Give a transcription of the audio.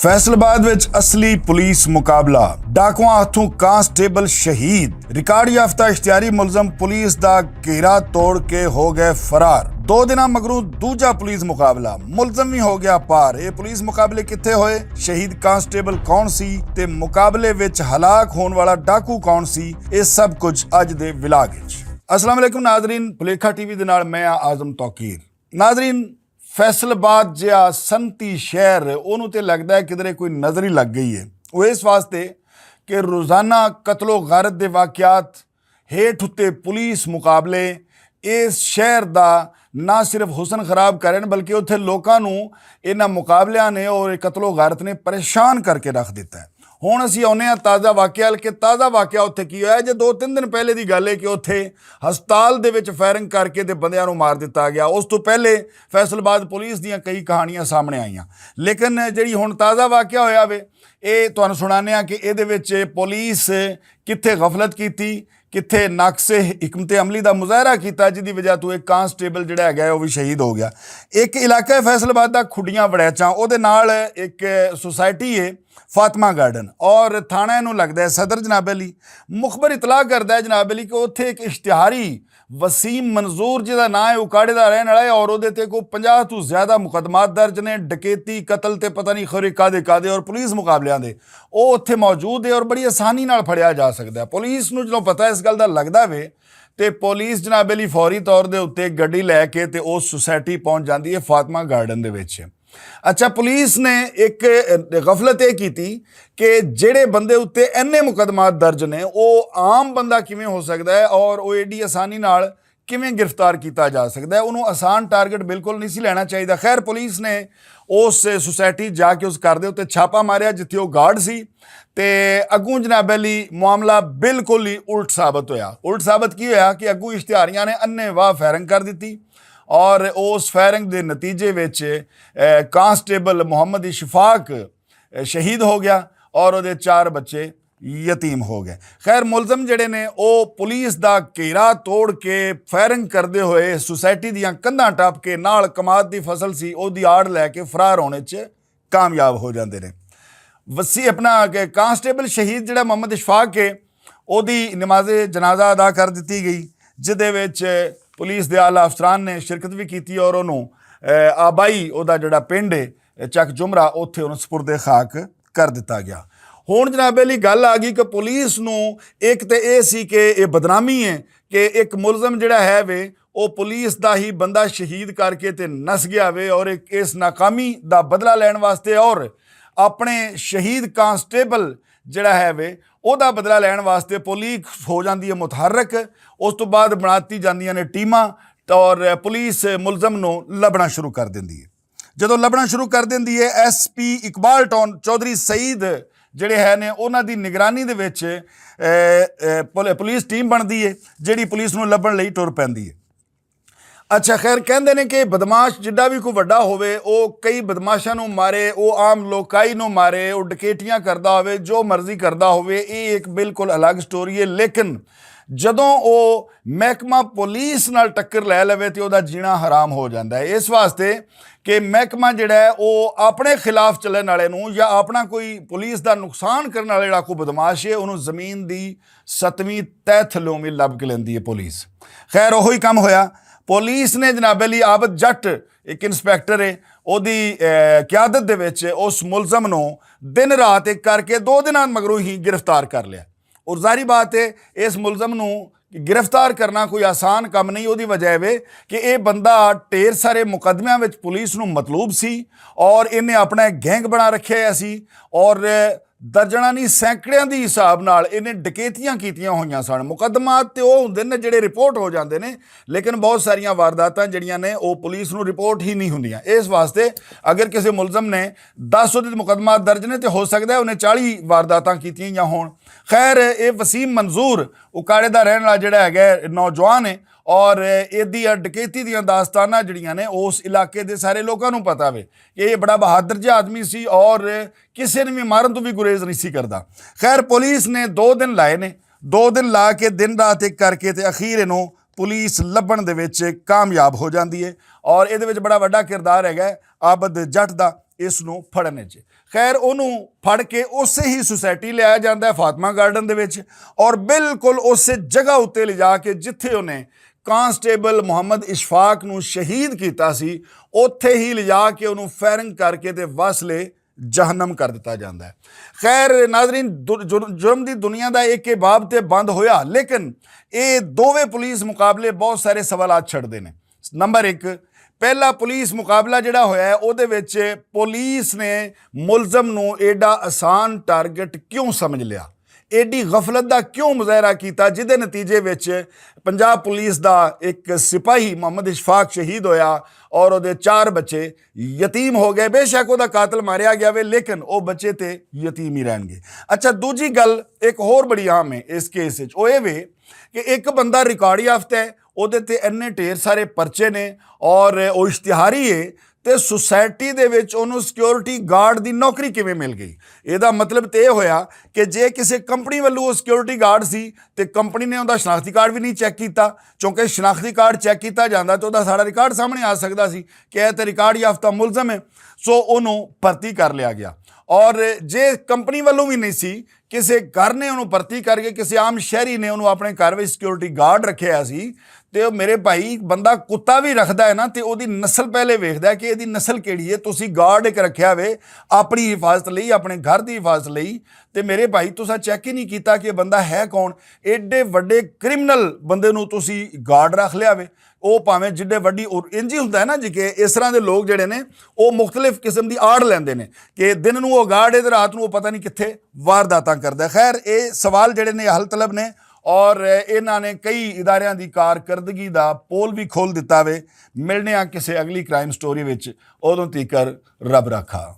फैसलाबाद विच असली पुलिस मुकाबला, डाकुआं हथों कांस्टेबल शहीद। रिकार्ड याफ्ता इश्तिहारी मुलजम पुलिस दा घेरा तोड़ के हो गए फरार। 2 दिन मगरों दूजा पुलिस मुकाबला, मुलजम भी हो गया पार। ये पुलिस मुकाबले कित्थे होए, शहीद कांस्टेबल कौन सी ते मुकाबले विच हलाक होने वाला डाकू कौन सी, ये सब कुछ अज दे विलाग विच। अस्सलाम वालेकुम नाजरीन, भुलेखा टीवी दे नाल मैं आजम तौकीर। नाजरीन, फैसलाबाद जिहा सनती शहर ਉਹਨੂੰ ਤੇ लगता है किधरे कोई नज़र ही लग गई है। वो इस वास्ते कि रोज़ाना कतलो गारत के वाक़यात, हेठ उत्ते पुलिस मुकाबले इस शहर का ना सिर्फ हुसन खराब करें बल्कि उत्थे लोगों नूं इन्हां मुकाबलियां ने और कतलो गारत ने परेशान करके रख दिता है। हुण असीं आउने आ ताज़ा वाक़या कि ताज़ा वाक़या उत्थे की होया। जे 2-3 दिन पहले की गल है कि उत्थे हस्पताल दे विच फायरिंग करके ते बंदियां नूं मार दिता गया। उस तो पहले फैसलाबाद पुलिस दीयां कई कहानियां सामने आईयां, लेकिन जिहड़ी हुण ताज़ा वाक़या होया वे ये तुहानूं सुणाने आ कि इहदे विच पुलिस कित्थे गफलत कीती, कित्थे नाकसे हिकमत अमली का मुजाहरा किया, जिसकी वजह तो एक कांस्टेबल जिहड़ा है वह भी शहीद हो गया। एक इलाका है फैसलाबाद का खुडियां वड़ैचा, उहदे नाल एक सोसाइटी है फातिमा गार्डन और थाना इनू लगता है सदर जनाब अली। मुखबर इतला करता है जनाब अली कि उत्थे एक इश्तिहारी वसीम मंजूर जिहदा नाम है उकाड़े का रहने वाला है और उहदे ते कोई 50 तो ज़्यादा मुकदमात दर्ज ने, डकैती कतल ते पता नहीं खरे कादे और पुलिस मुकाबलियां दे वो उत्थे मौजूद है और बड़ी आसानी नाल फड़िया जा सकता है। पुलिस नूं जदों पता इस गल दा लगदा वे ते पुलिस जनाब अली फौरी तौर दे उत्ते गड्डी लैके ते उस सोसाइटी पहुंच जाती है फातिमा गार्डन दे विच। अच्छा, पुलिस ने एक गफलत ये की कि जेड़े बंदे उत्ते इन्ने मुकदमात दर्ज ने वो आम बंदा किवें हो सकता है और वो एडी आसानी नाल किवें गिरफ्तार किया जा सकता है। उन्होंने आसान टारगेट बिल्कुल नहीं सी लेना चाहिए। खैर, पुलिस ने उस सोसाइटी जाके उस घर दे उत्ते छापा मारिया जिथे वो गार्ड सी ते अगों जनाब अली मामला बिल्कुल ही उल्ट साबित होया। उल्ट साबित की होया कि अगों इश्तिहारियां ने अन्नेवाह फायरिंग कर दी और उस फायरिंग के नतीजे विच कांस्टेबल मोहम्मद इशफाक शहीद हो गया और वो 4 बच्चे यतीम हो गए। खैर, मुलजम जड़े ने वो पुलिस का घेरा तोड़ के फायरिंग करते हुए सोसाइटी दियां कंधां टप के नाल कमाद की फसल सी उसकी आड़ लैके फरार होने च कामयाब हो जाते हैं। वसी अपना कांस्टेबल शहीद जड़ा मोहम्मद इशफाक है उसकी नमाज़े जनाजा अदा कर दी गई, जिहदे विच पुलिस के आला अफसरान ने शिरकत भी की और उन्होंने आबाई उहदा जिहड़ा पिंड है चक जुमरा उत्थे उन्होंने सपुरदे खाक कर दिता गया। हुण जनाब अली गल आ गई कि पुलिस नूं एक तो यह सी कि ये बदनामी है कि एक मुलजम जिहड़ा है वे वो पुलिस का ही बंदा शहीद करके ते नस गया वे और एक इस नाकामी का बदला लैण वास्ते और अपने शहीद कांस्टेबल जिहड़ा है वे ਉਹਦਾ बदला लैण वास्ते पुलिस हो जाती है मुतहरक। उस तो बाद बनाती जांदियां ने टीमां और पुलिस मुलजम नूं लभना शुरू कर देंदी है। जदों लभना शुरू कर देंदी है SP इकबाल चौधरी सईद जिहड़े है ने उन्हां दी निगरानी दे विच पुलिस टीम बनती है जिहड़ी पुलिस नूं लभण लई टुर पैंदी है। अच्छा, खैर, कहते हैं कि बदमाश जिड्डा भी कोई वड्डा होवे वो कई बदमाशां नूं मारे, वो आम लोकाई नूं मारे, वो डकैतियां करदा होवे, जो मर्जी करदा होवे, ये एक बिल्कुल अलग स्टोरी है। लेकिन जदों वो महकमा पुलिस नाल टक्कर लै लवे तो उसदा जीना हराम हो जाता है। इस वास्ते कि महकमा जिहड़ा है वो अपने खिलाफ चलण वाले नूं या अपना कोई पुलिस का नुकसान करने वाला जिहड़ा कोई बदमाश है उन्होंने जमीन की 7वीं तह थल्लों भी लभ के लैंदी है पुलिस। खैर, उही काम होया। पुलिस ने जनाब अली आबद जट एक इंस्पैक्टर है उहदी क्यादत दे विच उस मुलजम नूं दिन रात एक करके 2 दिन मगरों ही गिरफ्तार कर लिया। और जाहिर बात है इस मुलजम नूं गिरफ्तार करना कोई आसान काम नहीं। उसकी वजह वे कि यह बंदा ढेर सारे मुकदमियां विच पुलिस नूं मतलूब सी और इन्हें अपना एक गैंग बना रखिया सी और दर्जनां नहीं सैकड़ियां दी हिसाब नाल इन्हें डकैतियां कीतियां होईयां सन। मुकदमात ते वो हुंदे ने जिहड़े रिपोर्ट हो जाते हैं, लेकिन बहुत सारियां वारदातां जिहड़ियां ने वो पुलिस नूं रिपोर्ट ही नहीं हुंदियां। इस वास्ते अगर किसी मुलजम ने 10 उहदे मुकदमात दर्ज ने तो हो सकता है उन्हें 40 वारदातां कीतियां होण। खैर, ये वसीम मंजूर उकाड़े दा रहण वाला जिहड़ा है नौजवान है और इहदी डकैती दियां दास्तानां जिहड़ियां ने उस इलाके दे सारे लोगों नूं पता वे कि ये बड़ा बहादुर जिहा आदमी सी और किसी ने भी मारन तो भी गुरेज नहीं सी करदा। खैर, पुलिस ने 2 दिन लाए ने, 2 दिन ला के दिन रात एक करके ते अखीर इनू पुलिस लभण दे विच कामयाब हो जाती है और इहदे विच बड़ा वड्डा किरदार हैगा आबद जट दा इस नूं फड़ने च। ਖੈਰ ਉਹਨੂੰ ਫੜ ਕੇ ਉਸੇ ਹੀ ਸੁਸਾਇਟੀ ਲਿਆਇਆ ਜਾਂਦਾ ਹੈ ਫਾਤਮਾ ਗਾਰਡਨ ਦੇ ਵਿੱਚ, ਔਰ ਬਿਲਕੁਲ ਉਸੇ ਜਗ੍ਹਾ ਉੱਤੇ ਲਿਜਾ ਕੇ ਜਿੱਥੇ ਉਹਨੇ ਕਾਂਸਟੇਬਲ ਮੁਹੰਮਦ ਇਸ਼ਫਾਕ ਨੂੰ ਸ਼ਹੀਦ ਕੀਤਾ ਸੀ, ਉੱਥੇ ਹੀ ਲਿਜਾ ਕੇ ਉਹਨੂੰ ਫਾਇਰਿੰਗ ਕਰਕੇ ਤੇ ਵਸਲੇ ਜਹਨਮ ਕਰ ਦਿੱਤਾ ਜਾਂਦਾ ਹੈ। ਖੈਰ ਨਾਜ਼ਰੀਨ, ਜੁਰਮ ਦੀ ਦੁਨੀਆ ਦਾ ਇੱਕ ਬਾਬ ਤੇ ਬੰਦ ਹੋਇਆ, ਲੇਕਿਨ ਇਹ ਦੋਵੇਂ ਪੁਲਿਸ ਮੁਕਾਬਲੇ ਬਹੁਤ ਸਾਰੇ ਸਵਾਲਾਤ ਛੱਡਦੇ ਨੇ। ਨੰਬਰ 1, ਪਹਿਲਾ ਪੁਲਿਸ ਮੁਕਾਬਲਾ ਜਿਹੜਾ ਹੋਇਆ ਹੈ ਉਹਦੇ ਵਿੱਚ ਪੁਲਿਸ ਨੇ ਮੁਲਜ਼ਮ ਨੂੰ ਐਡਾ ਆਸਾਨ ਟਾਰਗੇਟ ਕਿਉਂ ਸਮਝ ਲਿਆ, ਐਡੀ ਗਫਲਤ ਦਾ ਕਿਉਂ ਮੁਜ਼ਾਹਰਾ ਕੀਤਾ, ਜਿਹਦੇ ਨਤੀਜੇ ਵਿੱਚ ਪੰਜਾਬ ਪੁਲਿਸ ਦਾ ਇੱਕ ਸਿਪਾਹੀ ਮੁਹੰਮਦ ਇਸ਼ਫਾਕ ਸ਼ਹੀਦ ਹੋਇਆ ਔਰ ਉਹਦੇ 4 ਬੱਚੇ ਯਤੀਮ ਹੋ ਗਏ। ਬੇਸ਼ੱਕ ਉਹਦਾ ਕਾਤਲ ਮਾਰਿਆ ਗਿਆ ਵੇ, ਲੇਕਿਨ ਉਹ ਬੱਚੇ ਤੇ ਯਤੀਮ ਹੀ ਰਹਿਣਗੇ। ਅੱਛਾ, ਦੂਜੀ ਗੱਲ ਇੱਕ ਹੋਰ ਬੜੀ ਆਮ ਹੈ ਇਸ ਕੇਸ ਵਿੱਚ, ਉਹ ਇਹ ਵੇ ਕਿ ਇੱਕ ਬੰਦਾ ਰਿਕਾਰਡ ਯਾਫਤਾ ਹੈ, ਉਹਦੇ ਤੇ ਇੰਨੇ ਢੇਰ ਸਾਰੇ ਪਰਚੇ ਨੇ ਔਰ ਉਹ ਇਸ਼ਤਿਹਾਰੀ ਹੈ, ਤੇ ਸੁਸਾਇਟੀ ਦੇ ਵਿੱਚ ਉਹਨੂੰ ਸਿਕਿਉਰਿਟੀ ਗਾਰਡ ਦੀ ਨੌਕਰੀ ਕਿਵੇਂ ਮਿਲ ਗਈ? ਇਹਦਾ ਮਤਲਬ ਤੇ ਇਹ ਹੋਇਆ ਕਿ ਜੇ ਕਿਸੇ ਕੰਪਨੀ ਵੱਲੋਂ ਉਹ ਸਿਕਿਉਰਿਟੀ ਗਾਰਡ ਸੀ ਤੇ ਕੰਪਨੀ ਨੇ ਉਹਦਾ ਸ਼ਨਾਖਤੀ ਕਾਰਡ ਵੀ ਨਹੀਂ ਚੈੱਕ ਕੀਤਾ, ਕਿਉਂਕਿ ਸ਼ਨਾਖਤੀ ਕਾਰਡ ਚੈੱਕ ਕੀਤਾ ਜਾਂਦਾ ਤਾਂ ਉਹਦਾ ਸਾਰਾ ਰਿਕਾਰਡ ਸਾਹਮਣੇ ਆ ਸਕਦਾ ਸੀ ਕਿ ਇਹ ਤੇ ਰਿਕਾਰਡ ਯਾਫਤਾ ਮੁਲਜ਼ਮ ਹੈ, ਸੋ ਉਹਨੂੰ ਭਰਤੀ ਕਰ ਲਿਆ ਗਿਆ। ਔਰ ਜੇ ਕੰਪਨੀ ਵੱਲੋਂ ਵੀ ਨਹੀਂ ਸੀ, ਕਿਸੇ ਘਰ ਨੇ ਉਹਨੂੰ ਭਰਤੀ ਕਰਕੇ, ਕਿਸੇ ਆਮ ਸ਼ਹਿਰੀ ਨੇ ਉਹਨੂੰ ਆਪਣੇ ਘਰ ਵਿੱਚ ਸਿਕਿਉਰਿਟੀ ਗਾਰਡ ਰੱਖਿਆ ਸੀ, ਤੇ ਉਹ ਮੇਰੇ ਭਾਈ ਬੰਦਾ ਕੁੱਤਾ ਵੀ ਰੱਖਦਾ ਹੈ ਨਾ ਤੇ ਉਹਦੀ ਨਸਲ ਪਹਿਲੇ ਵੇਖਦਾ ਕਿ ਇਹਦੀ ਨਸਲ ਕਿਹੜੀ ਹੈ। ਤੁਸੀਂ ਗਾਰਡ ਇੱਕ ਰੱਖਿਆ ਵੇ ਆਪਣੀ ਹਿਫਾਜ਼ਤ ਲਈ, ਆਪਣੇ ਘਰ ਦੀ ਹਿਫਾਜ਼ਤ ਲਈ, ਤੇ ਮੇਰੇ ਭਾਈ ਤੁਸੀਂ ਚੈੱਕ ਹੀ ਨਹੀਂ ਕੀਤਾ ਕਿ ਬੰਦਾ ਹੈ ਕੌਣ। ਐਡੇ ਵੱਡੇ ਕ੍ਰਿਮੀਨਲ ਬੰਦੇ ਨੂੰ ਤੁਸੀਂ ਗਾਰਡ ਰੱਖ ਲਿਆ ਵੇ, ਉਹ ਭਾਵੇਂ ਜਿੱਡੇ ਵੱਡੀ ਇੰਜ ਹੀ ਹੁੰਦਾ ਹੈ ਨਾ ਜੀ ਕਿ ਇਸ ਤਰ੍ਹਾਂ ਦੇ ਲੋਕ ਜਿਹੜੇ ਨੇ ਉਹ ਮੁਖਤਲਿਫ ਕਿਸਮ ਦੀ ਆੜ ਲੈਂਦੇ ਨੇ ਕਿ ਦਿਨ ਨੂੰ ਉਹ ਗਾਰਡ ਹੈ ਤੇ ਰਾਤ ਨੂੰ ਉਹ ਪਤਾ ਨਹੀਂ ਕਿੱਥੇ ਵਾਰਦਾਤਾਂ ਕਰਦਾ। ਖੈਰ, ਇਹ ਸਵਾਲ ਜਿਹੜੇ ਨੇ ਹੱਲ ਤਲਬ ਨੇ ਔਰ ਇਹਨਾਂ ਨੇ ਕਈ ਇਦਾਰਿਆਂ ਦੀ ਕਾਰਕਰਦਗੀ ਦਾ ਪੋਲ ਵੀ ਖੋਲ੍ਹ ਦਿੱਤਾ ਵੇ। ਮਿਲਣੇ ਆ ਕਿਸੇ ਅਗਲੀ ਕ੍ਰਾਈਮ ਸਟੋਰੀ ਵਿੱਚ, ਉਦੋਂ ਤੀਕਰ ਰੱਬ ਰਾਖਾ।